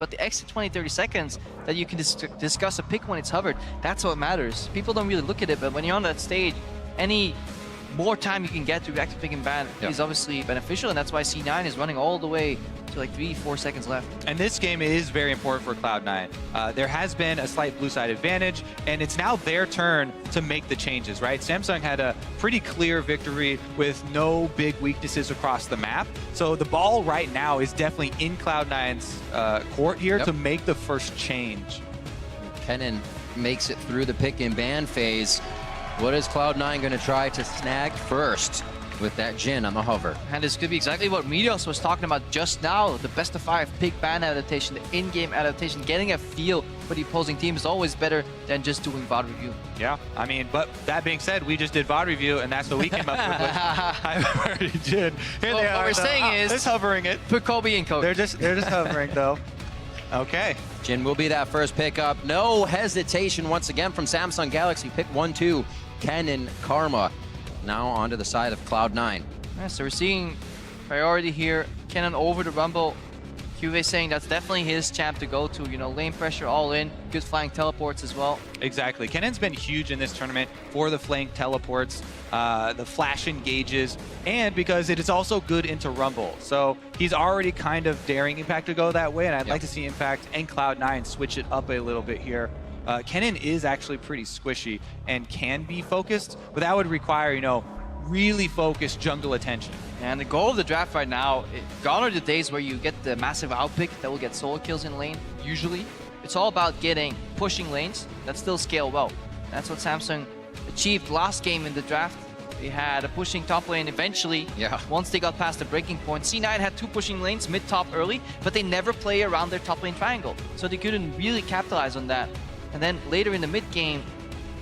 But the extra 20-30 seconds that you can discuss a pick when it's hovered, that's what matters. People don't really look at it, but when you're on that stage, any more time you can get to react to pick and ban is obviously beneficial, and that's why C9 is running all the way to like 3-4 seconds left. And this game is very important for Cloud9. There has been a slight blue side advantage, and it's now their turn to make the changes, right? Samsung had a pretty clear victory with no big weaknesses across the map. So the ball right now is definitely in Cloud9's court here to make the first change. Kennen makes it through the pick and ban phase. What is Cloud9 going to try to snag first with that Jhin on the hover? And this could be exactly what Meteos was talking about just now. The best of 5 pick ban adaptation, the in-game adaptation, getting a feel for the opposing team is always better than just doing VOD review. Yeah, I mean, but that being said, we just did VOD review, and that's what we came up with. I already did. Here well, they are. What we're saying is, it's hovering it. Put Kobe in code. They're just hovering though. Okay. Jhin will be that first pickup. No hesitation once again from Samsung Galaxy. Pick 1-2. Kennen, Karma. Now onto the side of Cloud9. Yeah, so we're seeing priority here. Kennen over the Rumble. QV saying that's definitely his champ to go to. You know, lane pressure all in. Good flying teleports as well. Exactly. Kennen's been huge in this tournament for the flank teleports, the flash engages, and because it is also good into Rumble. So he's already kind of daring Impact to go that way, and I'd like to see Impact and Cloud9 switch it up a little bit here. Kennen is actually pretty squishy and can be focused, but that would require, you know, really focused jungle attention. And the goal of the draft right now, gone are the days where you get the massive outpick that will get solo kills in lane, usually. It's all about pushing lanes that still scale well. That's what Samsung achieved last game in the draft. They had a pushing top lane eventually. Once they got past the breaking point. C9 had 2 pushing lanes, mid-top early, but they never play around their top lane triangle. So they couldn't really capitalize on that. And then later in the mid-game,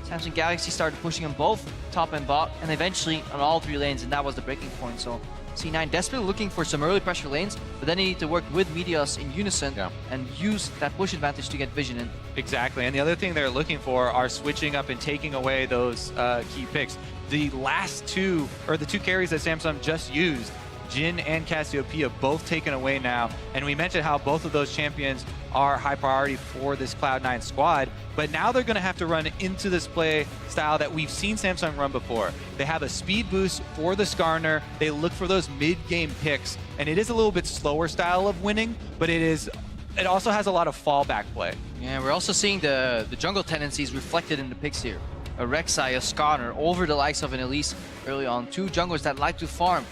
Samsung Galaxy started pushing on both top and bot, and eventually on all 3 lanes, and that was the breaking point. So C9 desperately looking for some early pressure lanes, but then they need to work with Meteos in unison and use that push advantage to get vision in. Exactly, and the other thing they're looking for are switching up and taking away those key picks. The last 2, or the 2 carries that Samsung just used, Jhin and Cassiopeia, both taken away now, and we mentioned how both of those champions are high priority for this Cloud9 squad, but now they're going to have to run into this play style that we've seen Samsung run before. They have a speed boost for the Skarner, they look for those mid-game picks, and it is a little bit slower style of winning, but it also has a lot of fallback play. Yeah, we're also seeing the jungle tendencies reflected in the picks here. A Rek'Sai, a Skarner, over the likes of an Elise early on. 2 junglers that like to farm.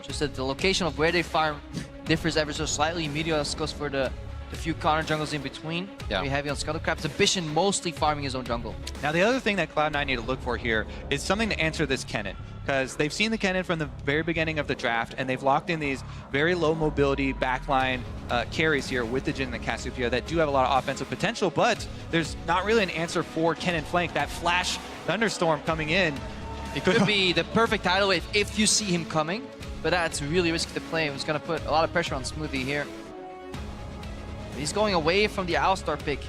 Just that the location of where they farm differs ever so slightly. Meteos goes for the few counter jungles in between. Very heavy on Scuttlecraft. Ambition mostly farming his own jungle. Now the other thing that Cloud9 need to look for here is something to answer this Kennen, because they've seen the Kennen from the very beginning of the draft, and they've locked in these very low mobility backline carries here with the Jhin and the Cassiopeia that do have a lot of offensive potential, but there's not really an answer for Kennen flank. That flash thunderstorm coming in. It could be the perfect tidal wave if you see him coming. But that's really risky to play. It's going to put a lot of pressure on Smoothie here. He's going away from the Alistar pick.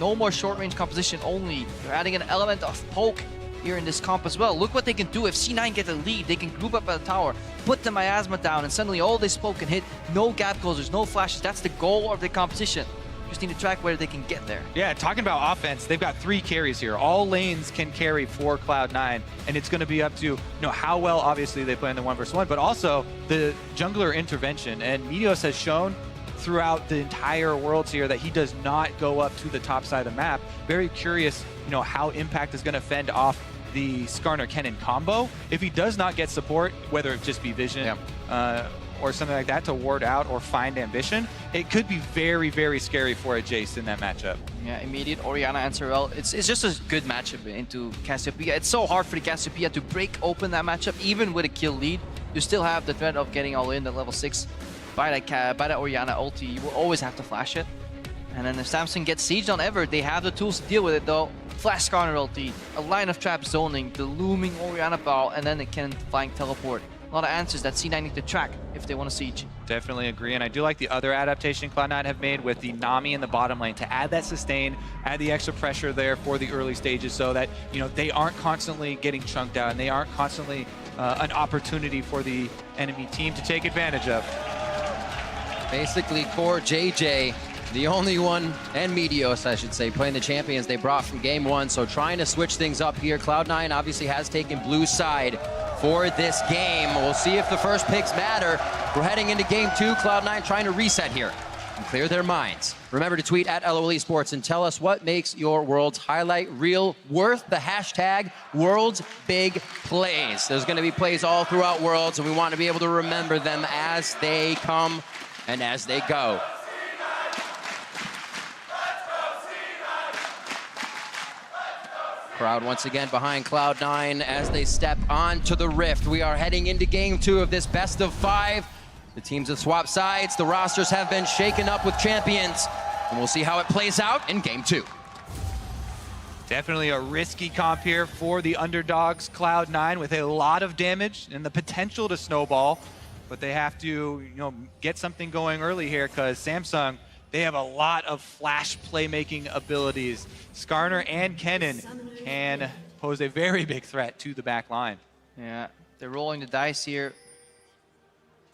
No more short-range composition only. They're adding an element of poke here in this comp as well. Look what they can do. If C9 get a lead, they can group up at the tower, put the miasma down, and suddenly all this poke can hit. No gap closers, no flashes. That's the goal of the competition. Just need to track where they can get there. Yeah, talking about offense, they've got 3 carries here. All lanes can carry for Cloud9, and it's going to be up to how well, obviously, they play in the 1v1, but also the jungler intervention. And Meteos has shown throughout the entire Worlds here that he does not go up to the top side of the map. Very curious, how Impact is going to fend off the Skarner-Kennen combo. If he does not get support, whether it just be vision, or something like that to ward out or find ambition, it could be very, very scary for a Jace in that matchup. Yeah, immediate Orianna and Sorel. It's just a good matchup into Cassiopeia. It's so hard for the Cassiopeia to break open that matchup, even with a kill lead. You still have the threat of getting all in at level 6 by that Orianna ulti. You will always have to flash it. And then if Samsung gets sieged on ever, they have the tools to deal with it though. Flash Skarner ulti, a line of trap zoning, the looming Orianna ball, and then it can flying teleport. A lot of answers that C9 need to track if they want to siege. Definitely agree, and I do like the other adaptation Cloud9 have made with the Nami in the bottom lane to add that sustain, add the extra pressure there for the early stages so that they aren't constantly getting chunked out and they aren't constantly an opportunity for the enemy team to take advantage of. Basically, core JJ The only one, and Meteos, I should say, playing the champions they brought from game 1. So trying to switch things up here. Cloud9 obviously has taken blue side for this game. We'll see if the first picks matter. We're heading into game 2. Cloud9 trying to reset here and clear their minds. Remember to tweet at LoL Esports and tell us what makes your Worlds highlight reel worth the hashtag Worlds Big Plays. There's going to be plays all throughout Worlds, and we want to be able to remember them as they come and as they go. Crowd once again behind Cloud9 as they step onto the Rift. We are heading into game 2 of this best of 5. The teams have swapped sides. The rosters have been shaken up with champions. And we'll see how it plays out in game 2. Definitely a risky comp here for the underdogs, Cloud9, with a lot of damage and the potential to snowball. But they have to, get something going early here because Samsung, they have a lot of flash playmaking abilities. Skarner and Kennen can pose a very big threat to the back line. Yeah, they're rolling the dice here.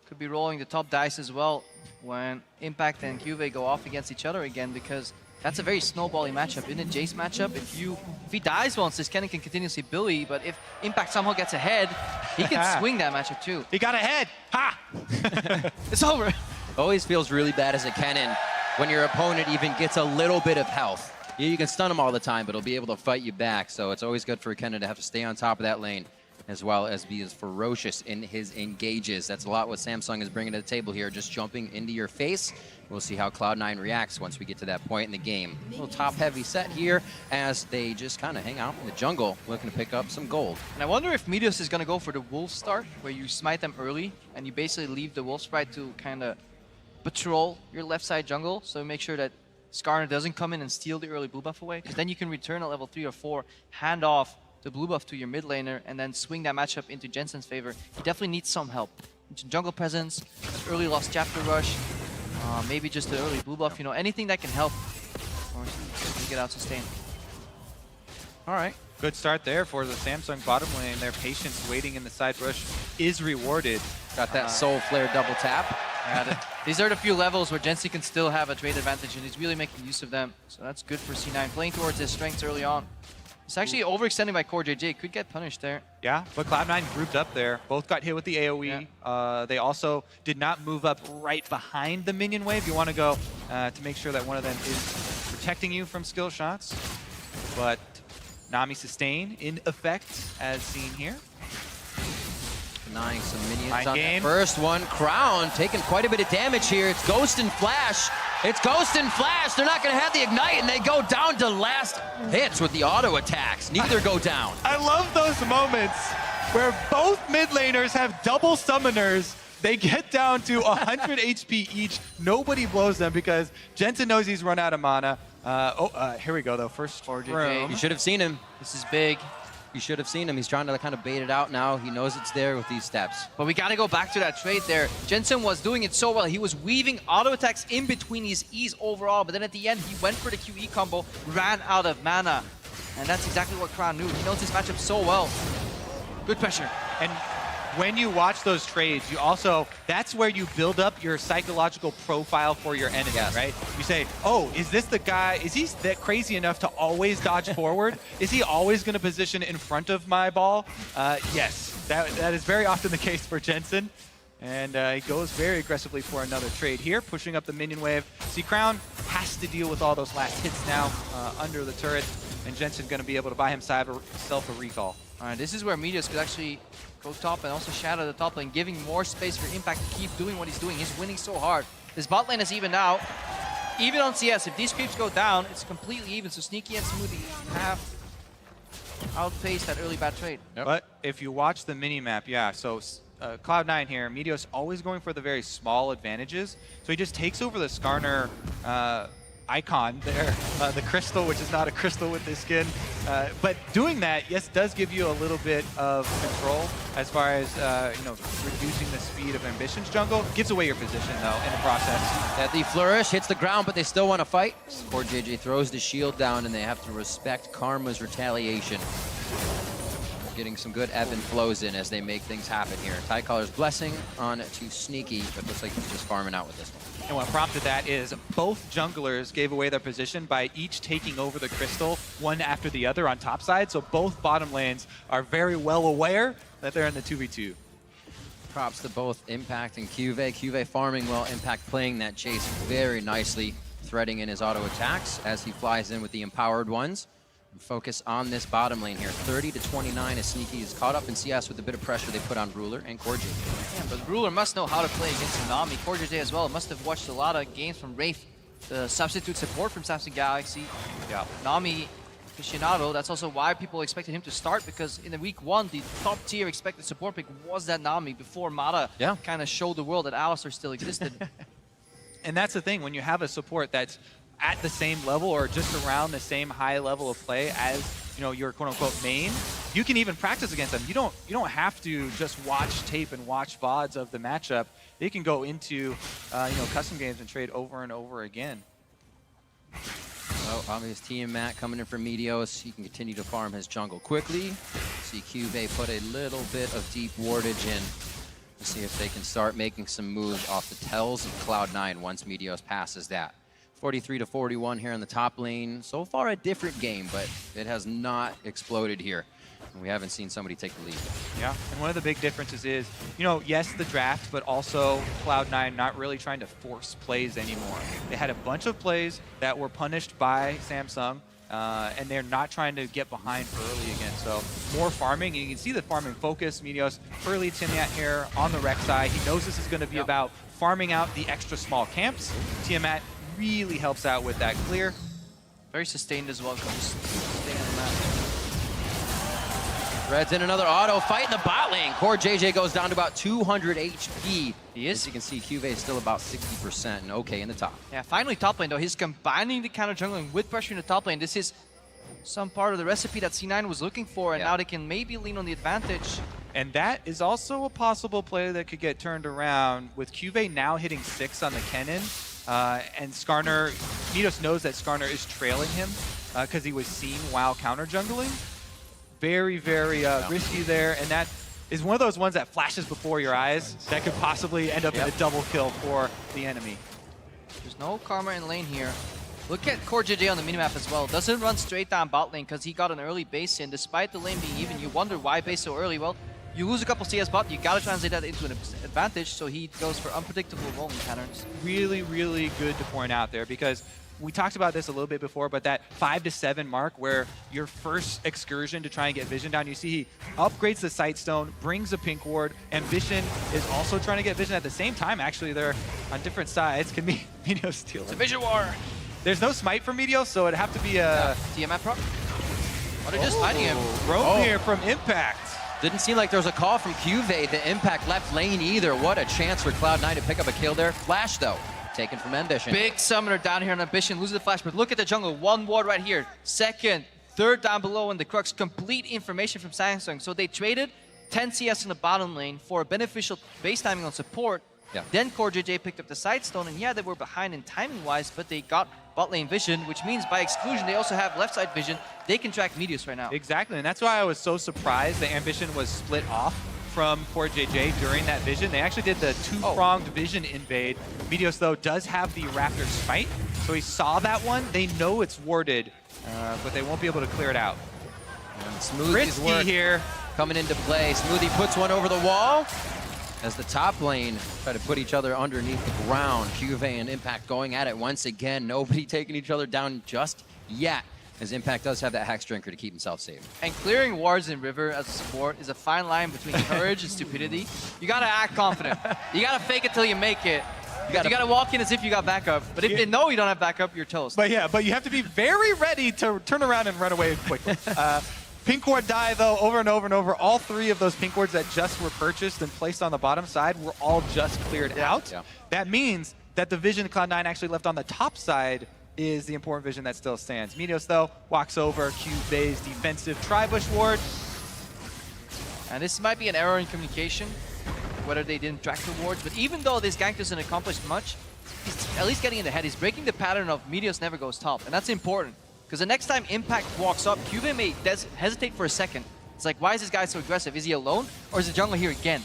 Could be rolling the top dice as well when Impact and QV go off against each other again, because that's a very snowbally matchup. In a Jace matchup, if he dies once, this Kennen can continuously bully, but if Impact somehow gets ahead, he can swing that matchup too. He got ahead! Ha! It's over. Always feels really bad as a Kennen when your opponent even gets a little bit of health. You can stun him all the time, but he'll be able to fight you back. So it's always good for Kennen to have to stay on top of that lane, as well as be as ferocious in his engages. That's a lot what Samsung is bringing to the table here, just jumping into your face. We'll see how Cloud9 reacts once we get to that point in the game. A little top-heavy set here as they just kind of hang out in the jungle, looking to pick up some gold. And I wonder if Meteos is going to go for the Wolf start, where you smite them early, and you basically leave the Wolf Sprite to kind of patrol your left side jungle, so make sure that Skarner doesn't come in and steal the early blue buff away, because then you can return at level 3 or 4, hand off the blue buff to your mid laner, and then swing that matchup into Jensen's favor. He definitely needs some help. Jungle presence, early lost chapter rush, maybe just the early blue buff, anything that can help or get out sustained. All right, good start there for the Samsung bottom lane. Their patience waiting in the side rush is rewarded. Got that Soul Flare double tap. These are the few levels where Jensen can still have a trade advantage, and he's really making use of them. So that's good for C9, playing towards his strengths early on. It's actually overextending by Core JJ, could get punished there. Yeah, but Cloud9 grouped up there. Both got hit with the AoE. Yeah. They also did not move up right behind the minion wave. You want to go to make sure that one of them is protecting you from skill shots. But Nami sustain in effect, as seen here. Denying some minions on that first one. Crown taking quite a bit of damage here. It's Ghost and Flash. It's Ghost and Flash. They're not going to have the Ignite, and they go down to last hits with the auto attacks. Neither go down. I love those moments where both mid laners have double summoners. They get down to 100 HP each. Nobody blows them because Jensen knows he's run out of mana. Here we go, though. First room. You should have seen him. This is big. You should have seen him. He's trying to kind of bait it out now. He knows it's there with these steps. But we got to go back to that trade there. Jensen was doing it so well. He was weaving auto attacks in between his E's overall, but then at the end, he went for the QE combo, ran out of mana. And that's exactly what Crown knew. He knows his matchup so well. Good pressure. And when you watch those trades, you also, that's where you build up your psychological profile for your enemy, right? You say, oh, is this the guy, is he that crazy enough to always dodge forward? Is he always going to position in front of my ball? Yes, that is very often the case for Jensen. And he goes very aggressively for another trade here, pushing up the minion wave. See, Crown has to deal with all those last hits now under the turret, and Jensen's going to be able to buy himself a recall. All right, this is where Meteos could actually go top and also shadow the top lane, giving more space for Impact to keep doing what he's doing. He's winning so hard. This bot lane is even out. Even on CS, if these creeps go down, it's completely even. So Sneaky and Smoothie have outpaced that early bad trade. Yep. But if you watch the mini-map, so Cloud9 here, Meteos always going for the very small advantages. So he just takes over the Skarner icon there, the crystal, which is not a crystal with this skin. But doing that, yes, does give you a little bit of control as far as reducing the speed of Ambition's jungle. Gives away your position though in the process. That the flourish hits the ground, but they still want to fight. Core JJ throws the shield down, and they have to respect Karma's retaliation. getting some good ebb and flows in as they make things happen here. Tycolor's blessing on to Sneaky, but looks like he's just farming out with this one. And what prompted that is both junglers gave away their position by each taking over the crystal one after the other on top side. So both bottom lanes are very well aware that they're in the 2v2. Props to both Impact and Cuve. Cuve farming well, Impact playing that chase very nicely, threading in his auto attacks as he flies in with the empowered ones. Focus on this bottom lane here. 30 to 29 as Sneaky is caught up in CS with a bit of pressure they put on Ruler and Core JJ. Yeah, but Ruler must know how to play against Nami. Core JJ as well must have watched a lot of games from Wraith, the substitute support from Samsung Galaxy. Yeah. Nami aficionado, that's also why people expected him to start, because in the week 1, the top tier expected support pick was that Nami before Mata kind of showed the world that Alistar still existed. And that's the thing, when you have a support that's at the same level or just around the same high level of play as, you know, your quote-unquote main, you can even practice against them. You don't have to just watch tape and watch VODs of the matchup. They can go into you know, custom games and trade over and over again. So obvious team Matt coming in from Meteos. He can continue to farm his jungle quickly. See Cuve put a little bit of deep wardage in to see if they can start making some moves off the tells of Cloud9 once Meteos passes that. 43 to 41 here in the top lane. So far a different game, but it has not exploded here. We haven't seen somebody take the lead. Yeah, and one of the big differences is, you know, yes, the draft, but also Cloud9 not really trying to force plays anymore. They had a bunch of plays that were punished by Samsung, and they're not trying to get behind early again. So more farming, and you can see the farming focus. Meteos, early Tiamat here on the rec side. He knows this is going to be about farming out the extra small camps. Tiamat really helps out with that clear. Very sustained as well, just staying on the map. Red's in another auto fight in the bot lane. Core JJ goes down to about 200 HP. He is. As you can see, Cuve is still about 60% and okay in the top. Yeah, finally top lane though. He's combining the counter jungling with pressure in the top lane. This is some part of the recipe that C9 was looking for, and now they can maybe lean on the advantage. And that is also a possible play that could get turned around with Cuve now hitting 6 on the Kennen. And Skarner, Meteos knows that Skarner is trailing him because he was seen while counter jungling. Very, very risky there, and that is one of those ones that flashes before your eyes that could possibly end up in a double kill for the enemy. There's no Karma in lane here. Look at Core JJ on the minimap as well. Doesn't run straight down bot lane because he got an early base in. Despite the lane being even, you wonder why base so early. Well, you lose a couple CS bot, you gotta translate that into an advantage, so he goes for unpredictable rolling patterns. Really, really good to point out there, because we talked about this a little bit before, but that 5 to 7 mark where your first excursion to try and get vision down, you see he upgrades the sight stone, brings a pink ward, and Vision is also trying to get vision at the same time. Actually, they're on different sides. Can be Meteos steal It's a vision war! There's no smite for Meteos, so it'd have to be a... Tiamat prop? Oh, they're just hiding him. Roam here from Impact. Didn't seem like there was a call from Cuve. The Impact left lane either. What a chance for Cloud9 to pick up a kill there. Flash, though, taken from Ambition. Big summoner down here on Ambition, loses the flash, but look at the jungle. One ward right here. Second, third down below in the Crux. Complete information from Samsung. So they traded 10 CS in the bottom lane for a beneficial base timing on support. Yeah. Then Core JJ picked up the side stone, and yeah, they were behind in timing-wise, but they got bot lane vision, which means by exclusion, they also have left side vision. They can track Meteos right now. Exactly, and that's why I was so surprised that Ambition was split off from Core JJ during that vision. They actually did the two-pronged vision invade. Meteos, though, does have the Raptor Smite, so he saw that one. They know it's warded, but they won't be able to clear it out. And Smoothie's work here coming into play. Smoothie puts one over the wall as the top lane try to put each other underneath the ground. Cuve and Impact going at it once again. Nobody taking each other down just yet, as Impact does have that Hex Drinker to keep himself safe. And clearing wards in River as a support is a fine line between courage and stupidity. You gotta act confident. You gotta fake it till you make it. You gotta walk in as if you got backup. But if they know you don't have backup, you're toast. But yeah, but you have to be very ready to turn around and run away quickly. Pink ward die, though, over and over and over. All 3 of those pink wards that just were purchased and placed on the bottom side were all just cleared out. Yeah. That means that the vision Cloud9 actually left on the top side is the important vision that still stands. Meteos, though, walks over Cuve's defensive Tri-Bush ward. And this might be an error in communication, whether they didn't track the wards. But even though this gank doesn't accomplish much, he's at least getting in the head. He's breaking the pattern of Meteos never goes top. And that's important, because the next time Impact walks up, Cuve may hesitate for a second, It's like, why is this guy so aggressive? Is he alone, or is the jungler here again?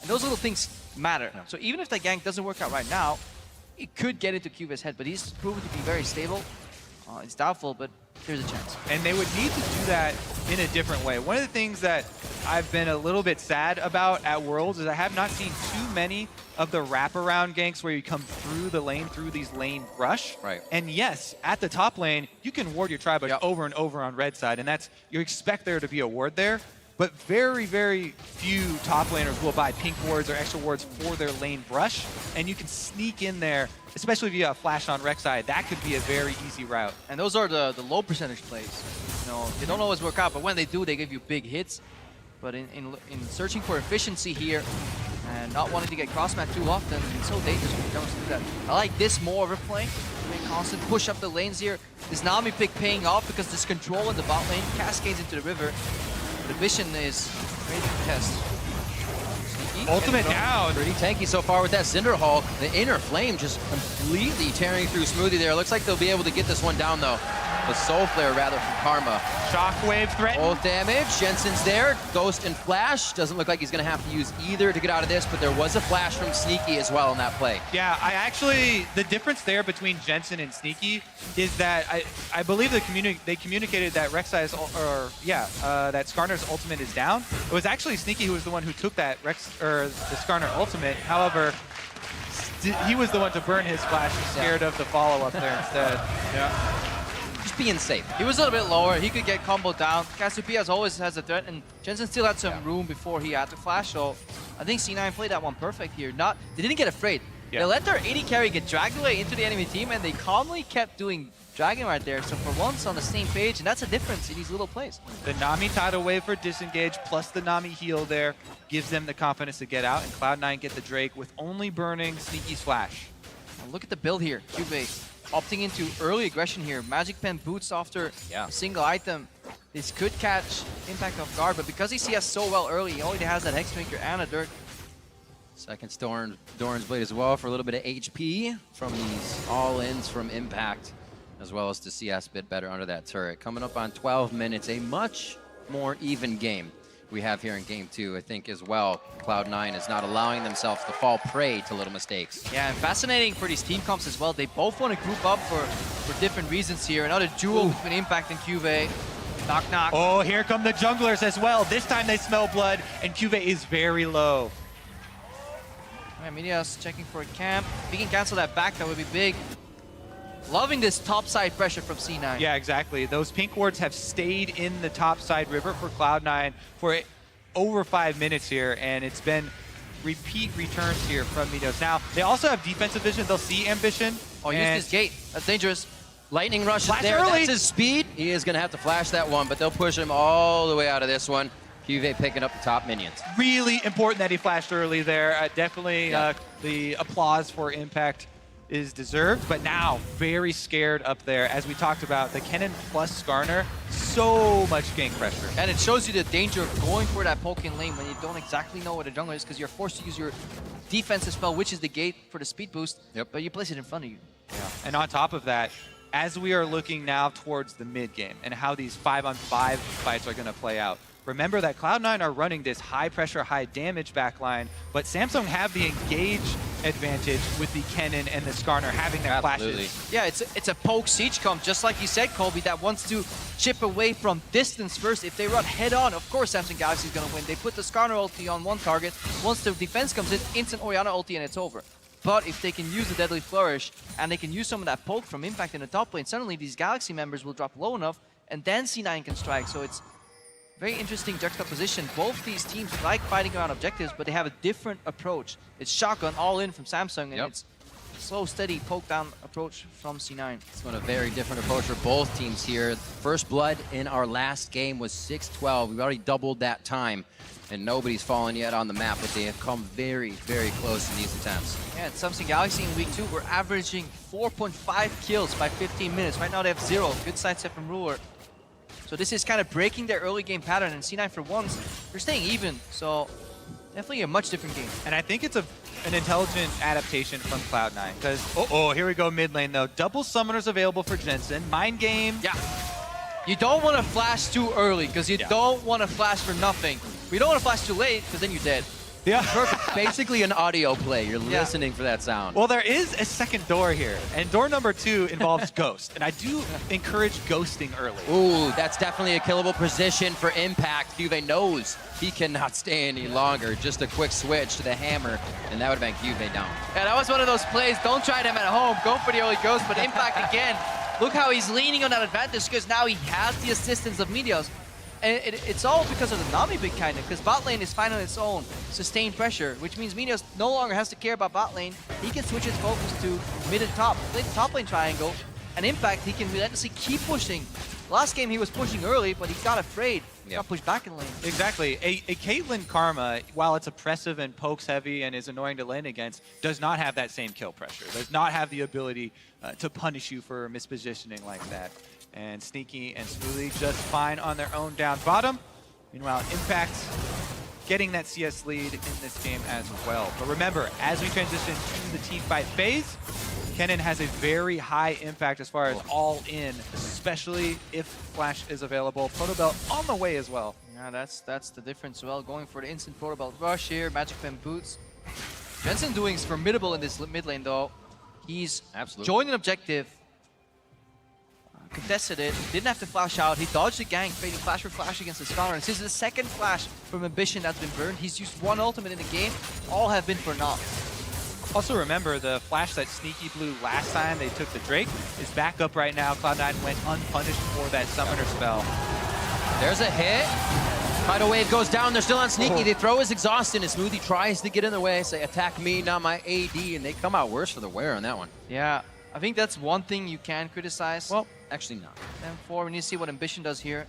And those little things matter. So even if that gank doesn't work out right now, it could get into Cuva's head, but he's proven to be very stable. It's doubtful, but there's a chance. And they would need to do that in a different way. One of the things that I've been a little bit sad about at Worlds is I have not seen too many of the wraparound ganks where you come through the lane, through these lane rush. Right. And yes, at the top lane, you can ward your tri-bush over and over on red side, and that's, you expect there to be a ward there. But very, very few top laners will buy pink wards or extra wards for their lane brush, and you can sneak in there, especially if you have flash on Rek'Sai. That could be a very easy route. And those are the low percentage plays. You know, they don't always work out, but when they do, they give you big hits. But in searching for efficiency here and not wanting to get cross-match too often, it's so dangerous when you don't do that. I like this more of a play. Constant push up the lanes here. This Nami pick paying off because this control in the bot lane cascades into the river. The vision is ready to test. Sneaky. Ultimate down. Pretty tanky so far with that Cinderhawk. The inner flame just completely tearing through Smoothie there. Looks like they'll be able to get this one down though. The Soul Flare rather from Karma. Shockwave threatened. Both damage. Jensen's there. Ghost and Flash. Doesn't look like he's going to have to use either to get out of this, but there was a Flash from Sneaky as well in that play. Yeah, the difference there between Jensen and Sneaky is that I believe they communicated that Rek'Sai's, that Skarner's ultimate is down. It was actually Sneaky who was the one who took that the Skarner ultimate. However, he was the one to burn his Flash, scared of the follow-up there instead. Yeah. Just being safe. He was a little bit lower. He could get comboed down. Cassiopeia always has a threat, and Jensen still had some room before he had to flash. So I think C9 played that one perfect here. They didn't get afraid. They let their AD carry get dragged away into the enemy team, and they calmly kept doing Dragon right there. So for once on the same page, and that's a difference in these little plays. The Nami tidal wave for disengage plus the Nami heal there gives them the confidence to get out, and Cloud9 get the Drake with only burning Sneaky's flash. Now look at the build here. Cube opting into early aggression here. Magic Pen boots after a single item. This could catch Impact off guard, but because he CS so well early, he already has that Hexmaker and a Dirk. Second Doran's Blade as well for a little bit of HP from these all-ins from Impact, as well as to CS a bit better under that turret. Coming up on 12 minutes, a much more even game we have here in game 2, I think, as well. Cloud9 is not allowing themselves to fall prey to little mistakes. Yeah, and fascinating for these team comps as well. They both want to group up for different reasons here. Another duel between Impact and Cuvée. Knock, knock. Oh, here come the junglers as well. This time they smell blood, and Cuvée is very low. Yeah, Media's checking for a camp. If he can cancel that back, that would be big. Loving this topside pressure from C9. Yeah, exactly. Those pink wards have stayed in the topside river for Cloud9 for over 5 minutes here, and it's been repeat returns here from Midos. Now, they also have defensive vision. They'll see Ambition. Oh, use this gate. That's dangerous. Lightning rush is Flash there. early. That's his speed. He is going to have to flash that one, but they'll push him all the way out of this one. Cuvée picking up the top minions. Really important that he flashed early there. Definitely the applause for Impact is deserved, but now very scared up there. As we talked about, the Kennen plus Skarner, so much gank pressure. And it shows you the danger of going for that poke in lane when you don't exactly know what a jungler is, because you're forced to use your defensive spell, which is the gate for the speed boost, but you place it in front of you. Yeah. And on top of that, as we are looking now towards the mid game and how these 5-on-5 fights are going to play out, remember that Cloud9 are running this high pressure, high damage backline, but Samsung have the engage advantage with the Kennen and the Skarner having their flashes. Yeah, it's a poke siege comp, just like you said, Colby, that wants to chip away from distance first. If they run head on, of course Samsung Galaxy is going to win. They put the Skarner ulti on one target. Once the defense comes in, instant Orianna ulti and it's over. But if they can use the Deadly Flourish and they can use some of that poke from Impact in the top lane, suddenly these Galaxy members will drop low enough and then C9 can strike. So it's very interesting juxtaposition. Both these teams like fighting around objectives, but they have a different approach. It's shotgun all in from Samsung, and it's slow, steady poke down approach from C9. It's been a very different approach for both teams here. First blood in our last game was 6-12. We've already doubled that time, and nobody's fallen yet on the map, but they have come very, very close in these attempts. Yeah, and Samsung Galaxy in week 2, we're averaging 4.5 kills by 15 minutes. Right now they have 0. Good sidestep from Ruler. So this is kind of breaking their early game pattern, and C9 for once, they're staying even. So definitely a much different game. And I think it's an intelligent adaptation from Cloud9, because, here we go mid lane though. Double summoners available for Jensen. Mind game. Yeah. You don't want to flash too early because you don't want to flash for nothing. We don't want to flash too late because then you're dead. Yeah. Perfect. Basically an audio play. You're listening for that sound. Well, there is a second door here, and door number 2 involves Ghost, and I do encourage ghosting early. Ooh, that's definitely a killable position for Impact. Juve knows he cannot stay any longer. Just a quick switch to the hammer, and that would have been Juve down. Yeah, that was one of those plays. Don't try them at home. Go for the early ghost, but Impact again. Look how he's leaning on that advantage because now he has the assistance of Meteos. And it's all because of the Nami pick, kind of, because bot lane is fine on its own, sustained pressure, which means Meteos no longer has to care about bot lane. He can switch his focus to mid and top, play the top lane triangle, and Impact, he can relentlessly keep pushing. Last game he was pushing early, but he got afraid. He got pushed back in lane. Exactly. A Caitlyn Karma, while it's oppressive and pokes heavy and is annoying to lane against, does not have that same kill pressure. Does not have the ability to punish you for mispositioning like that. And Sneaky and Smoothie just fine on their own down bottom. Meanwhile, Impact getting that CS lead in this game as well. But remember, as we transition to the team fight phase, Kennen has a very high impact as far as all in, especially if Flash is available. Proto Belt on the way as well. Yeah, that's the difference. Well, going for the instant Proto Belt rush here, Magic Pen boots. Jensen doing is formidable in this mid lane though. He's joined an objective. Contested it, didn't have to flash out, he dodged the gank, fading flash for flash against the scholar, and this is the second flash from Ambition that's been burned. He's used one ultimate in the game, all have been for naught. Also remember, the flash that Sneaky blew last time they took the Drake is back up right now. Cloud9 went unpunished for that summoner spell. There's a hit. Tidal Wave goes down, they're still on Sneaky, they throw his exhaust in, and Smoothie tries to get in the way, say attack me, not my AD, and they come out worse for the wear on that one. Yeah, I think that's one thing you can criticize. Well, actually not. And 4, we need to see what Ambition does here.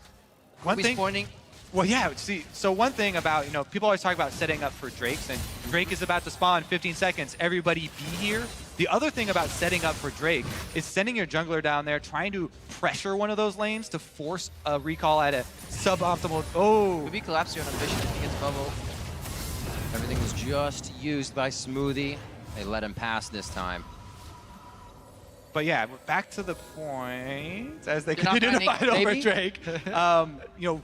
One thing, pointing. well, yeah, see, so one thing about, people always talk about setting up for Drakes, and Drake is about to spawn 15 seconds, everybody be here. The other thing about setting up for Drake is sending your jungler down there, trying to pressure one of those lanes to force a recall at a suboptimal, Could be collapse here on Ambition if he gets bubbled. Everything was just used by Smoothie. They let him pass this time. But yeah, back to the point, as they continue to fight over Drake,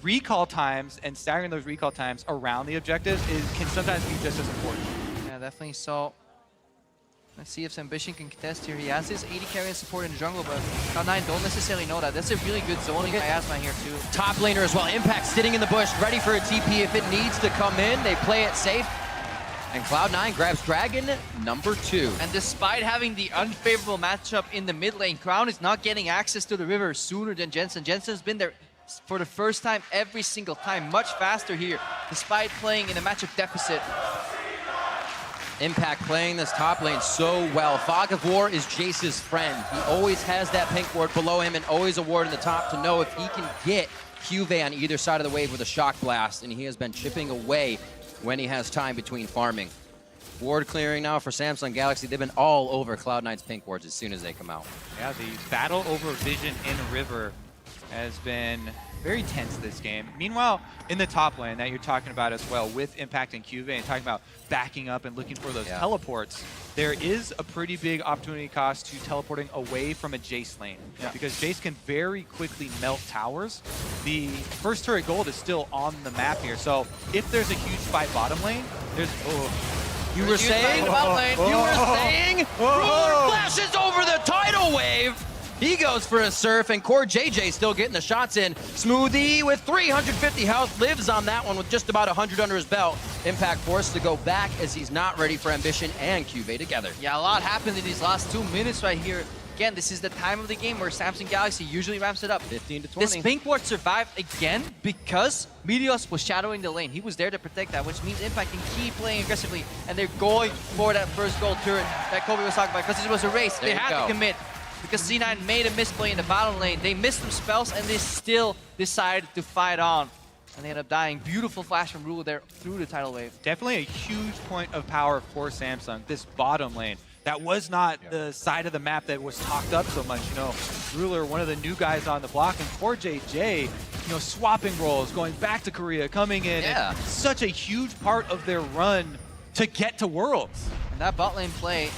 recall times and staggering those recall times around the objectives can sometimes be just as important. Yeah, definitely. So let's see if Ambition can contest here. He has his 80 carry and support in the jungle, but Cloud9 don't necessarily know that. That's a really good zoning by Asma here too. Top laner as well. Impact sitting in the bush, ready for a TP if it needs to come in. They play it safe. And Cloud9 grabs Dragon number 2. And despite having the unfavorable matchup in the mid lane, Crown is not getting access to the river sooner than Jensen. Jensen's been there for the first time every single time, much faster here, despite playing in a matchup deficit. Impact playing this top lane so well. Fog of War is Jace's friend. He always has that pink ward below him and always a ward in the top to know if he can get Juve on either side of the wave with a shock blast, and he has been chipping away when he has time between farming. Ward clearing now for Samsung Galaxy. They've been all over Cloud9's pink wards as soon as they come out. Yeah, the battle over vision in River has been very tense this game. Meanwhile, in the top lane that you're talking about as well, with Impact and Juve, and talking about backing up and looking for those teleports, there is a pretty big opportunity cost to teleporting away from a Jace lane. Because Jace can very quickly melt towers. The first turret gold is still on the map here, so if there's a huge fight bottom lane, there's... You were saying? Ruler flashes over the tidal wave! He goes for a surf, and Core JJ still getting the shots in. Smoothie with 350 health lives on that one with just about 100 under his belt. Impact forced to go back as he's not ready for Ambition and Juve together. Yeah, a lot happened in these last 2 minutes right here. Again, this is the time of the game where Samsung Galaxy usually ramps it up. 15 to 20. This pink ward survived again because Meteos was shadowing the lane. He was there to protect that, which means Impact can keep playing aggressively, and they're going for that first gold turret that Kobe was talking about because it was a race. They had to commit. Because C9 made a misplay in the bottom lane. They missed some spells, and they still decided to fight on. And they ended up dying. Beautiful flash from Rule there through the tidal wave. Definitely a huge point of power for Samsung, this bottom lane. That was not the side of the map that was talked up so much. Ruler, one of the new guys on the block, and Core JJ, swapping roles, going back to Korea, coming in. Yeah. And such a huge part of their run to get to Worlds. And that bot lane play,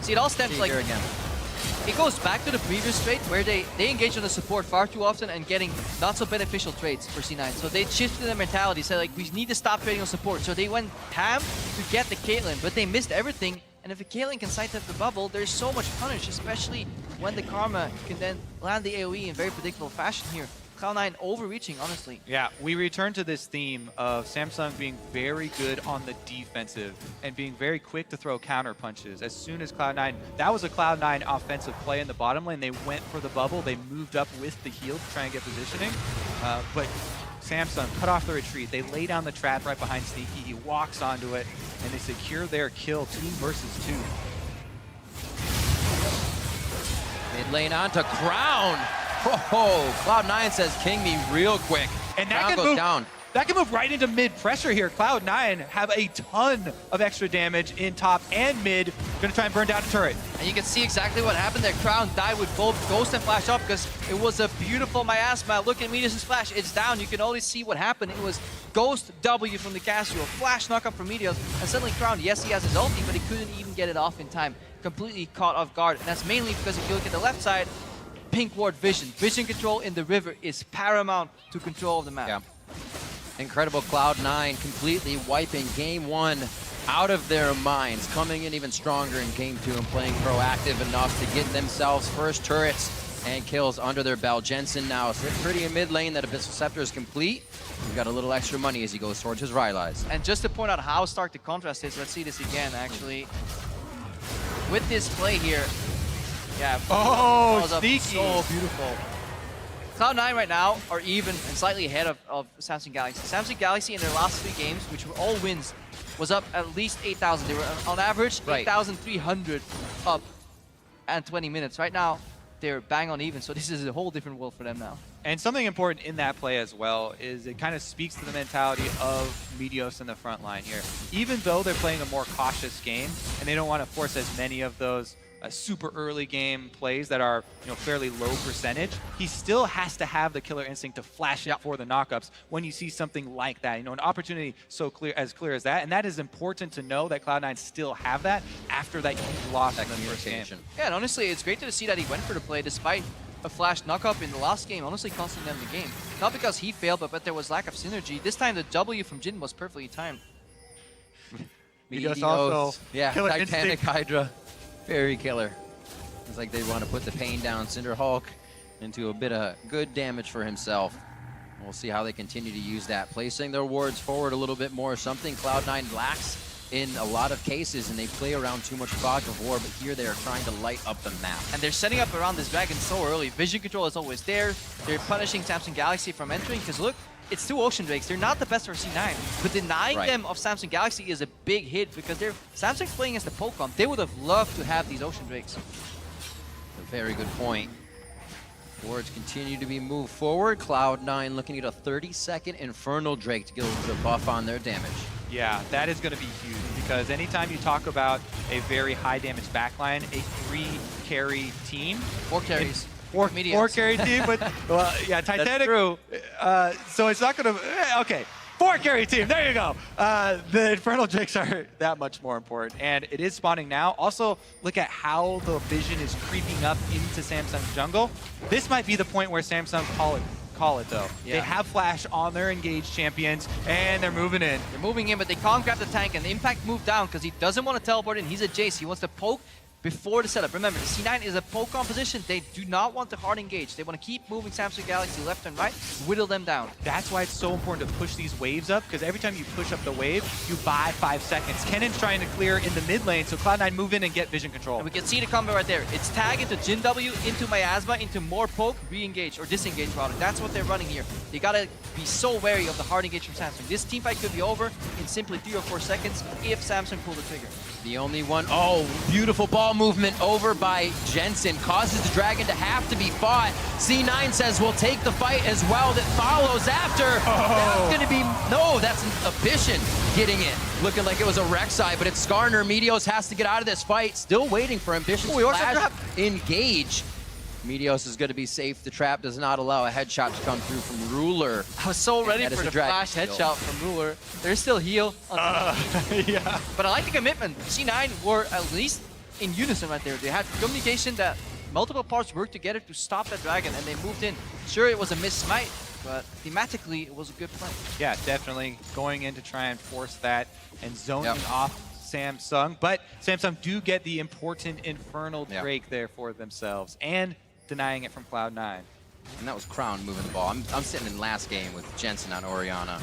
see, it all stems like... Again. it goes back to the previous trade where they engage on the support far too often and getting not so beneficial trades for C9. So they shifted their mentality, said like, we need to stop trading on support. So they went ham to get the Caitlyn, but they missed everything. And if a Caitlyn can side up the bubble, there's so much punish, especially when the Karma can then land the AoE in very predictable fashion here. Cloud9 overreaching, honestly. Yeah, we return to this theme of Samsung being very good on the defensive and being very quick to throw counter punches. As soon as Cloud9, that was a Cloud9 offensive play in the bottom lane. They went for the bubble. They moved up with the heal to try and get positioning. But Samsung cut off the retreat. They lay down the trap right behind Sneaky. He walks onto it, and they secure their kill 2 versus 2. Mid lane on to Crown. Oh, Cloud9 says king me real quick. And that Crown can goes move down. That can move right into mid pressure here. Cloud9 have a ton of extra damage in top and mid. Gonna try and burn down the turret. And you can see exactly what happened there. Crown died with both Ghost and Flash up because it was a beautiful miasma. Look at Meteos' Flash. It's down. You can only see what happened. It was Ghost W from the Casio, Flash knockup from Meteos, and suddenly Crown, yes, he has his ulti, but he couldn't even get it off in time. Completely caught off guard. And that's mainly because if you look at the left side, pink ward vision. Vision control in the river is paramount to control of the map. Yeah. Incredible Cloud9 completely wiping game 1 out of their minds, coming in even stronger in game 2 and playing proactive enough to get themselves first turrets and kills under their belt. Jensen now sitting pretty in mid lane. That Abyssal Scepter is complete. We've got a little extra money as he goes towards his Rylai's. And just to point out how stark the contrast is, let's see this again actually. With this play here, yeah. Oh, sneaky. sneaky. So beautiful. Cloud9 right now are even and slightly ahead of Samsung Galaxy. Samsung Galaxy in their last 3 games, which were all wins, was up at least 8,000. They were on average 8,300 up and 20 minutes. Right now, they're bang on even, so this is a whole different world for them now. And something important in that play as well is it kind of speaks to the mentality of Meteos in the front line here. Even though they're playing a more cautious game and they don't want to force as many of those super early game plays that are fairly low percentage, he still has to have the killer instinct to flash it for the knockups when you see something like that. An opportunity so clear as that, and that is important to know that Cloud9 still have that after that huge loss in the first game. Yeah, and honestly, it's great to see that he went for the play despite a flash knockup in the last game, honestly costing them the game. Not because he failed, but there was lack of synergy. This time the W from Jin was perfectly timed. Meteos also, yeah, killer Titanic instinct. Hydra. Very killer. It's like they want to put the pain down. Cinder Hulk into a bit of good damage for himself. We'll see how they continue to use that. Placing their wards forward a little bit more, something Cloud9 lacks in a lot of cases, and they play around too much fog of war, but here they are trying to light up the map. And they're setting up around this dragon so early. Vision control is always there. They're punishing Samsung Galaxy from entering, because look, it's 2 Ocean Drakes. They're not the best for C9, but denying them of Samsung Galaxy is a big hit because Samsung's playing as the Pokemon. They would have loved to have these Ocean Drakes. A very good point. Wards continue to be moved forward. Cloud9 looking at a 30-second Infernal Drake to get a little bit of buff on their damage. Yeah, that is going to be huge because anytime you talk about a very high damage backline, a 3-carry team. 4 carries. 4 carry team, but well, yeah, Titanic. That's true. So it's not going to. Okay, 4 carry team. There you go. The Infernal Drakes are that much more important, and it is spawning now. Also, look at how the vision is creeping up into Samsung's jungle. This might be the point where Samsung call it though. Yeah. They have Flash on their engaged champions, and they're moving in. They're moving in, but they can't grab the tank, and the Impact moved down because he doesn't want to teleport in. He's a Jace. He wants to poke before the setup. Remember, the C9 is a poke composition. They do not want to hard engage. They want to keep moving Samsung Galaxy left and right, whittle them down. That's why it's so important to push these waves up, because every time you push up the wave, you buy 5 seconds. Kennen's trying to clear in the mid lane, so Cloud9 move in and get vision control. And we can see the combo right there. It's tag into Jin W, into Miasma, into more poke, re-engage, or disengage rather. That's what they're running here. You gotta be so wary of the hard engage from Samsung. This teamfight could be over in simply 3 or 4 seconds if Samsung pull the trigger. The only one, oh, beautiful ball movement over by Jensen. Causes the dragon to have to be fought. C9 says we'll take the fight as well that follows after. That's gonna be, no, that's Ambition getting it. Looking like it was a Rek'Sai, but it's Skarner. Meteos has to get out of this fight. Still waiting for Ambition's flash engage. Meteos is going to be safe. The trap does not allow a headshot to come through from Ruler. I was so ready for the flash headshot from Ruler. There's still heal. Yeah. But I like the commitment. C9 were at least in unison right there. They had communication that multiple parts worked together to stop that dragon, and they moved in. Sure, it was a missed smite, but thematically, it was a good play. Yeah, definitely going in to try and force that and zoning off Samsung. But Samsung do get the important Infernal Drake there for themselves and denying it from Cloud9. And that was Crown moving the ball. I'm sitting in last game with Jensen on Orianna.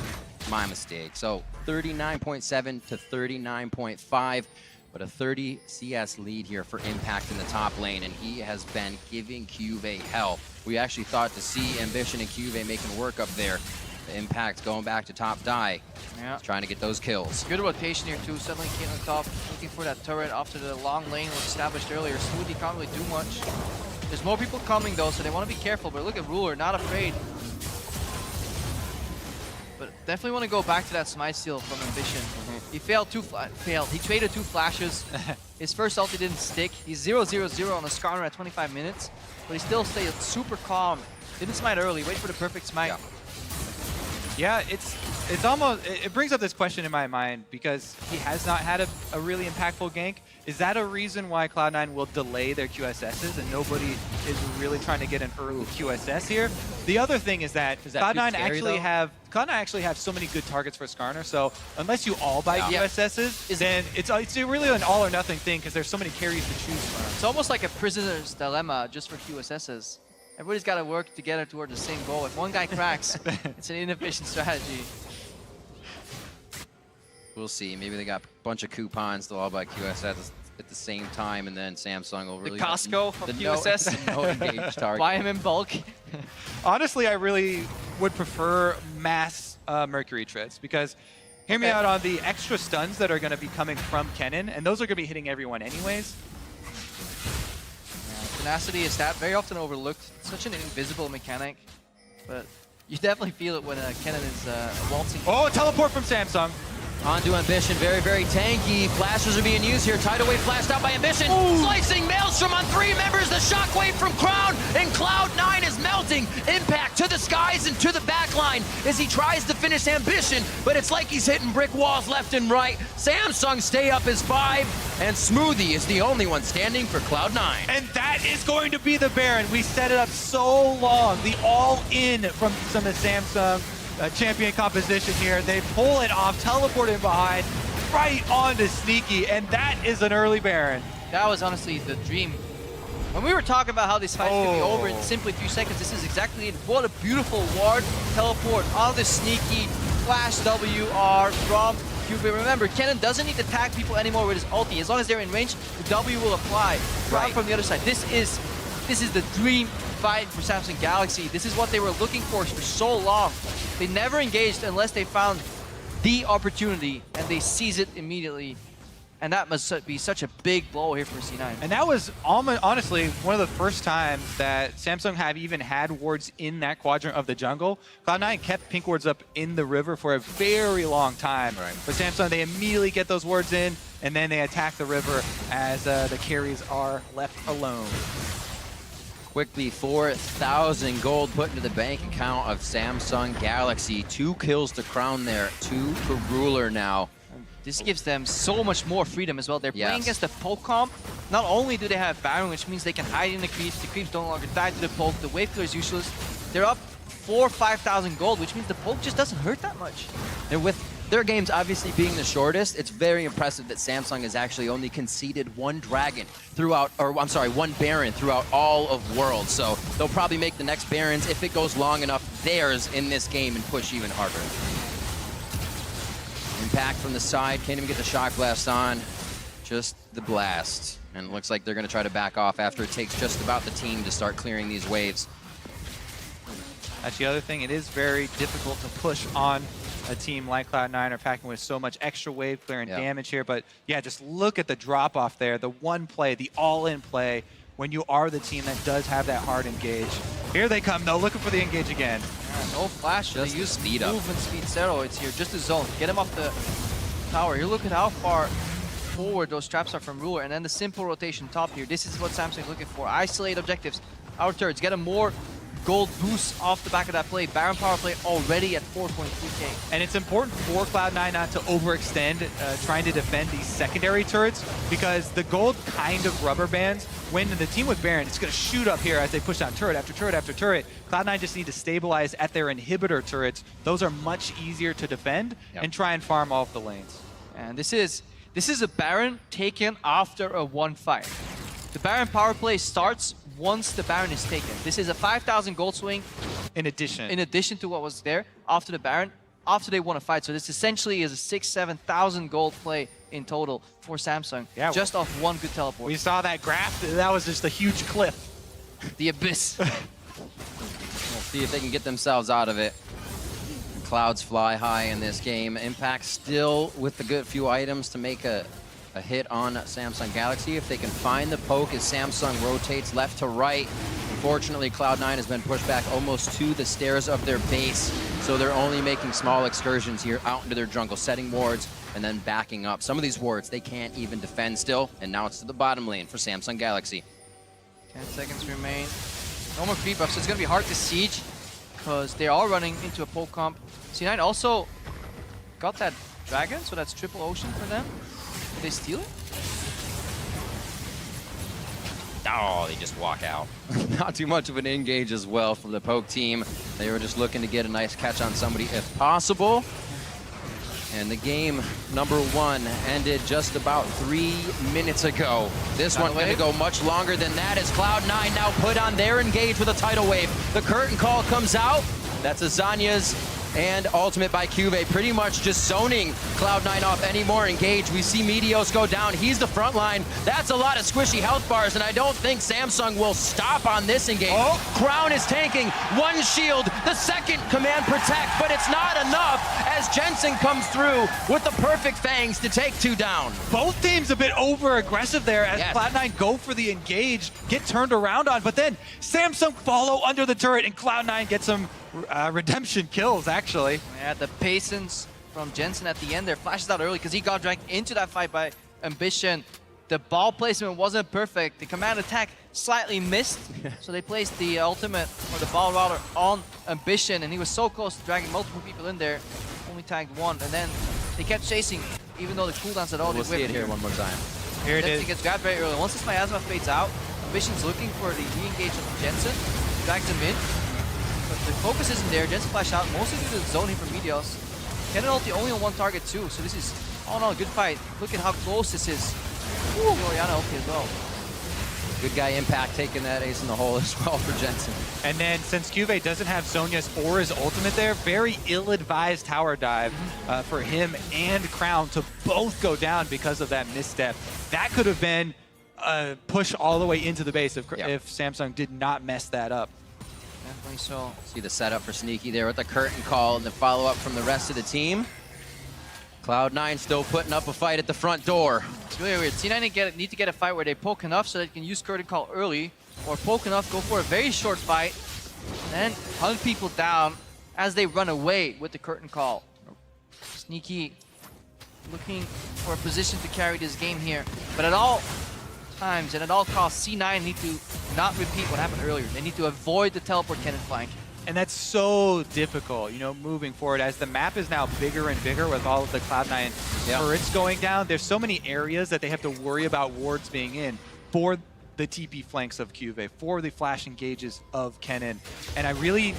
My mistake. So 39.7 to 39.5, but a 30 CS lead here for Impact in the top lane, and he has been giving Cuvée hell. We actually thought to see Ambition and Cuvée making work up there. The Impact going back to top die. Yeah. Trying to get those kills. Good rotation here too. Suddenly came on top, looking for that turret after the long lane was established earlier. Smoothie can't really do much. There's more people coming though, so they want to be careful. But look at Ruler, not afraid. But definitely want to go back to that smite steal from Ambition. He failed He traded 2 flashes. His first ulti didn't stick. He's 0-0-0 on the Skarner at 25 minutes, but he still stayed super calm. Didn't smite early. Wait for the perfect smite. Yeah, it's almost, it brings up this question in my mind because he has not had a really impactful gank. Is that a reason why Cloud9 will delay their QSSs and nobody is really trying to get an early QSS here? The other thing is that Cloud9 actually have so many good targets for Skarner, so unless you all buy QSSs, then it's really an all or nothing thing because there's so many carries to choose from. It's almost like a prisoner's dilemma just for QSSs. Everybody's got to work together toward the same goal. If one guy cracks, it's an inefficient strategy. We'll see. Maybe they got a bunch of coupons. They'll all buy QSS at the same time, and then Samsung will really... The Costco of QSS. No engaged target. Buy him in bulk. Honestly, I really would prefer mass Mercury treads because hear me out on the extra stuns that are going to be coming from Kennen, and those are going to be hitting everyone anyways. Tenacity is that very often overlooked. It's such an invisible mechanic, but you definitely feel it when Kennen is waltzing. Oh, teleport from Samsung. Onto Ambition, very, very tanky. Flashes are being used here. Tidal Wave flashed out by Ambition. Ooh. Slicing Maelstrom on 3 members. The shockwave from Crown, and Cloud9 is melting. Impact to the skies and to the back line as he tries to finish Ambition, but it's like he's hitting brick walls left and right. Samsung stay up as 5, and Smoothie is the only one standing for Cloud9. And that is going to be the Baron. We set it up so long. The all-in from some of the Samsung champion composition here. They pull it off, teleport in behind, right onto Sneaky, and that is an early Baron. That was honestly the dream. When we were talking about how these fights could be over in simply a few seconds, this is exactly it. What a beautiful ward teleport on the Sneaky, flash WR from Cuvée. Remember, Kennen doesn't need to tag people anymore with his ulti. As long as they're in range, the W will apply. Right from the other side. This is the dream fight for Samsung Galaxy. This is what they were looking for so long. They never engaged unless they found the opportunity, and they seize it immediately. And that must be such a big blow here for C9. And that was honestly one of the first times that Samsung have even had wards in that quadrant of the jungle. Cloud9 kept pink wards up in the river for a very long time. Right. But Samsung, they immediately get those wards in, and then they attack the river as the carries are left alone. Quickly, 4,000 gold put into the bank account of Samsung Galaxy. 2 kills to Crown there, 2 to Ruler now. This gives them so much more freedom as well. They're playing against the poke comp. Not only do they have Baron, which means they can hide in the creeps no longer die to the poke, the wave killer is useless. They're up 4,000 or 5,000 gold, which means the poke just doesn't hurt that much. And with their games obviously being the shortest, it's very impressive that Samsung has actually only conceded 1 dragon throughout, or I'm sorry, 1 Baron throughout all of Worlds. So they'll probably make the next Barons, if it goes long enough, theirs in this game and push even harder. Impact from the side, can't even get the shock blast on, just the blast. And it looks like they're gonna try to back off after it takes just about the team to start clearing these waves. That's the other thing, it is very difficult to push on a team like Cloud9 are packing with so much extra wave clear and damage here. But yeah, just look at the drop off there, the one play, the all-in play when you are the team that does have that hard engage. Here they come though, looking for the engage again. Yeah, no flash, just they use speed up. movement speed steroids here, just a zone. Get him off the tower. Here, look at how far forward those traps are from Ruler, and then the simple rotation top here. This is what Samsung's looking for. Isolate objectives, our turrets, get them more gold boost off the back of that play. Baron power play already at 4.3k. And it's important for Cloud9 not to overextend trying to defend these secondary turrets, because the gold kind of rubber bands when the team with Baron, it's going to shoot up here as they push down turret after turret after turret. Cloud9 just need to stabilize at their inhibitor turrets. Those are much easier to defend and try and farm off the lanes. And this is a Baron taken after a 1-5. The Baron power play starts once the Baron is taken. This is a 5,000 gold swing In addition to what was there after the Baron, after they won a fight. So this essentially is a 6,000-7,000 gold play in total for Samsung, just off one good teleport. We saw that graph. That was just a huge cliff. The abyss. We'll see if they can get themselves out of it. Clouds fly high in this game. Impact still with the good few items to make a hit on Samsung Galaxy. If they can find the poke as Samsung rotates left to right. Unfortunately, Cloud9 has been pushed back almost to the stairs of their base, so they're only making small excursions here out into their jungle, setting wards and then backing up. Some of these wards they can't even defend still, and now it's to the bottom lane for Samsung Galaxy. 10 seconds remain. No more creep up, so it's going to be hard to siege because they are running into a poke comp. C9 also got that dragon, so that's triple ocean for them. Did they steal it? Oh, they just walk out. Not too much of an engage as well from the poke team. They were just looking to get a nice catch on somebody if possible. And the game number 1 ended just about 3 minutes ago. This one's going to go much longer than that as Cloud9 now put on their engage with a tidal wave. The curtain call comes out. That's Azania's and ultimate by Cuvee, pretty much just zoning Cloud9 off any more engage. We see Meteos go down. He's the front line. That's a lot of squishy health bars, and I don't think Samsung will stop on this engage. Crown is tanking. One shield, the second command protect, but it's not enough as Jensen comes through with the perfect fangs to take 2 down. Both teams a bit over-aggressive there as Cloud9 go for the engage, get turned around on, but then Samsung follow under the turret and Cloud9 get some redemption kills, actually. Yeah, the patience from Jensen at the end there flashes out early because he got dragged into that fight by Ambition. The ball placement wasn't perfect. The command attack slightly missed, so they placed the ultimate, or the ball rather, on Ambition, and he was so close to dragging multiple people in there. Only tagged one, and then they kept chasing, even though the cooldowns had already We'll see it here one more time. Here it is. He gets grabbed very early. Once this miasma fades out, Ambition's looking for the re-engage of Jensen, drags him in. But the focus isn't there. Jensen flashed out, mostly due to the zoning from Meteos. Kennen ulti only on one target too, so this is all in all a good fight. Look at how close this is. Ooh, Oriana ulti as well. Good guy Impact taking that ace in the hole as well for Jensen. And then since Cuvee doesn't have Sonya's or his ultimate there, very ill-advised tower dive for him and Crown to both go down because of that misstep. That could have been a push all the way into the base if Samsung did not mess that up. Definitely so. See the setup for Sneaky there with the curtain call and the follow-up from the rest of the team. Cloud9 still putting up a fight at the front door. It's really weird. C9 need to get a fight where they poke enough so they can use curtain call early, or poke enough, go for a very short fight, and then hunt people down as they run away with the curtain call. Sneaky looking for a position to carry this game here, but at all times and at all costs, C9 need to not repeat what happened earlier. They need to avoid the teleport cannon flank. And that's so difficult, you know, moving forward. As the map is now bigger and bigger with all of the Cloud9 turrets going down, there's so many areas that they have to worry about wards being in for the TP flanks of Cuvee, for the flash engages of Kennen. And I really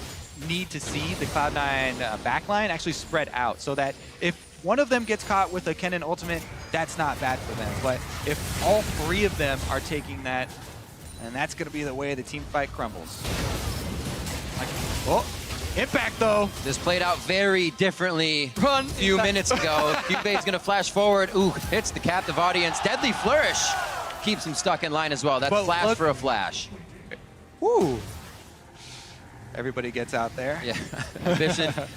need to see the Cloud9 backline actually spread out so that if one of them gets caught with a Kennen ultimate, that's not bad for them. But if all 3 of them are taking that, and that's going to be the way the team fight crumbles. Oh, Impact though. This played out very differently Run, a few minutes ago. Cuve's gonna flash forward. Ooh, hits the captive audience. Deadly Flourish keeps him stuck in line as well. That's flash for a flash. Woo. Everybody gets out there. Yeah,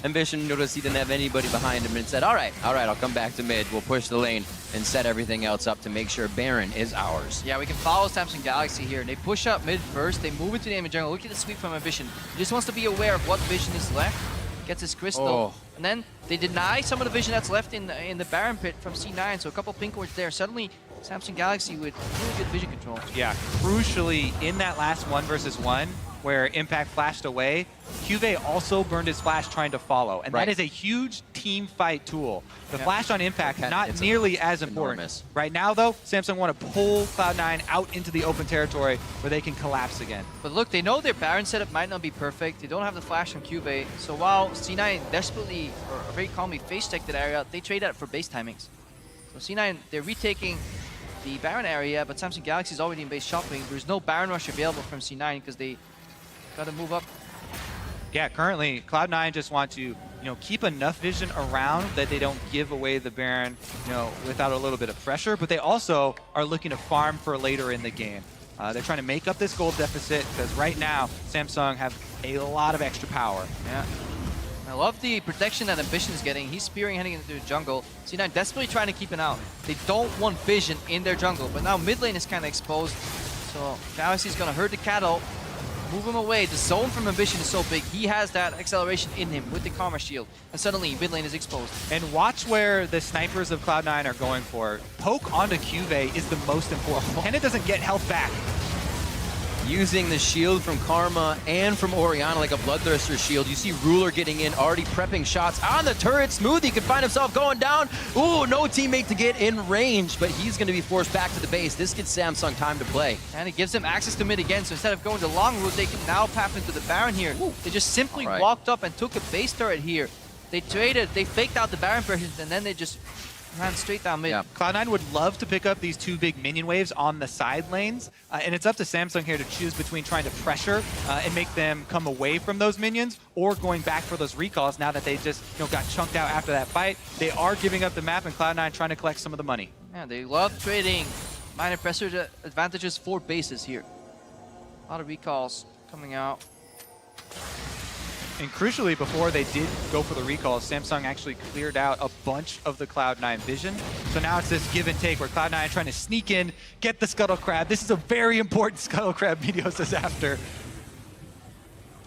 Ambition noticed he didn't have anybody behind him and said, all right, I'll come back to mid. We'll push the lane and set everything else up to make sure Baron is ours. Yeah, we can follow Samsung Galaxy here. They push up mid first, they move into the aim in jungle. Look at the sweep from Ambition. He just wants to be aware of what vision is left. Gets his crystal. And then they deny some of the vision that's left in the Baron pit from C9, so a couple pink wards there. Suddenly, Samsung Galaxy with really good vision control. Yeah, crucially, in that last 1 versus 1, where Impact flashed away, Cuvée also burned his flash trying to follow. And Right. that is a huge team fight tool. The flash on Impact, Okay, not it's nearly as important. enormous. Right now, though, Samsung want to pull Cloud9 out into the open territory where they can collapse again. But look, they know their Baron setup might not be perfect. They don't have the flash on Cuvée. So while C9 desperately or very calmly face-checked that area, they trade that for base timings. So C9, they're retaking the Baron area, but Samsung Galaxy is already in base shopping. There's no Baron rush available from C9 because they got to move up. Yeah, currently Cloud9 just want to, keep enough vision around that they don't give away the Baron, without a little bit of pressure. But they also are looking to farm for later in the game. They're trying to make up this gold deficit because right now Samsung have a lot of extra power. Yeah. I love the protection that Ambition is getting. He's spearing heading into the jungle. C9 desperately trying to keep it out. They don't want vision in their jungle, but now mid lane is kind of exposed. So Galaxy's going to herd the cattle, move him away. The zone from Ambition is so big. He has that acceleration in him with the Karma Shield. And suddenly mid lane is exposed. And watch where the snipers of Cloud9 are going for. Poke onto Cuvée is the most important. Kenna doesn't get health back. Using the shield from Karma and from Orianna like a Bloodthirster shield. You see Ruler getting in, already prepping shots on the turret. Smoothie could find himself going down. Ooh, no teammate to get in range, but he's going to be forced back to the base. This gives Samsung time to play. And it gives them access to mid again, so instead of going the long route, they can now path into the Baron here. Ooh. They just simply walked up and took a base turret here. They traded, they faked out the Baron version, and then they just ran straight down mid. Yeah. Cloud9 would love to pick up these two big minion waves on the side lanes, and it's up to Samsung here to choose between trying to pressure and make them come away from those minions, or going back for those recalls now that they just got chunked out after that fight. They are giving up the map, and Cloud9 trying to collect some of the money. Yeah, they love trading minor pressure advantages for bases here. A lot of recalls coming out. And crucially, before they did go for the recalls, Samsung actually cleared out a bunch of the Cloud9 vision. So now it's this give and take where Cloud9 trying to sneak in, get the Scuttle Crab. This is a very important Scuttle Crab Meteos is after.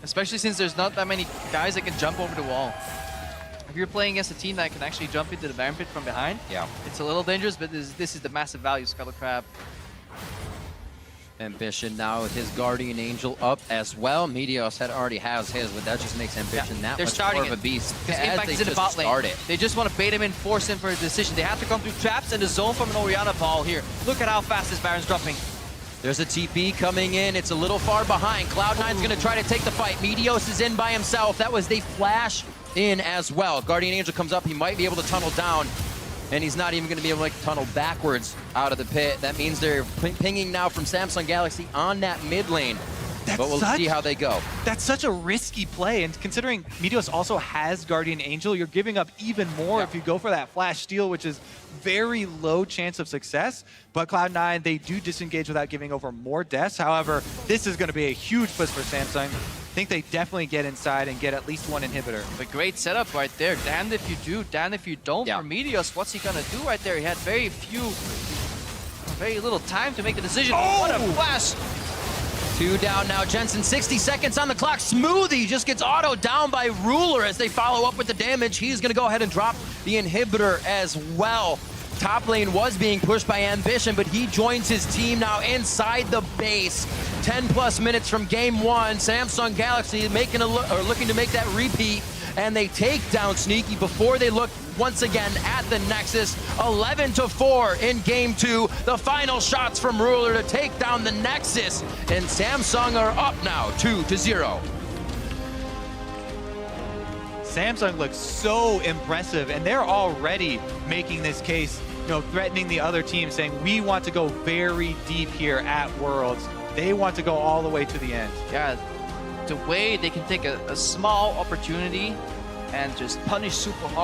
Especially since there's not that many guys that can jump over the wall. If you're playing against a team that can actually jump into the Baron pit from behind, it's a little dangerous, but this is the massive value Scuttle Crab. Ambition now with his Guardian Angel up as well. Meteos already has his, but that just makes Ambition that much more of a beast. Because Impact is in the bot lane. They just want to bait him in, force him for a decision. They have to come through traps and the zone from an Orianna ball here. Look at how fast this Baron's dropping. There's a TP coming in. It's a little far behind. Cloud9's going to try to take the fight. Meteos is in by himself. That was they flash in as well. Guardian Angel comes up. He might be able to tunnel down. And he's not even going to be able to tunnel backwards out of the pit. That means they're pinging now from Samsung Galaxy on that mid lane. But we'll see how they go. That's such a risky play, and considering Meteos also has Guardian Angel, you're giving up even more if you go for that flash steal, which is very low chance of success. But Cloud9, they do disengage without giving over more deaths. However, this is going to be a huge push for Samsung. I think they definitely get inside and get at least one inhibitor. A great setup right there. Damned if you do, damned if you don't. For Meteos, what's he gonna do right there? He had very little time to make the decision. Oh! What a flash! 2 down now. Jensen, 60 seconds on the clock. Smoothie just gets autoed down by Ruler as they follow up with the damage. He's gonna go ahead and drop the inhibitor as well. Top lane was being pushed by Ambition, but he joins his team now inside the base. 10+ minutes from game one. Samsung Galaxy looking to make that repeat, and they take down Sneaky before they look once again at the Nexus. 11-4 in game two. The final shots from Ruler to take down the Nexus, and Samsung are up now 2-0. Samsung looks so impressive, and they're already making this case, threatening the other team, saying, we want to go very deep here at Worlds. They want to go all the way to the end. Yeah, the way they can take a small opportunity and just punish super hard.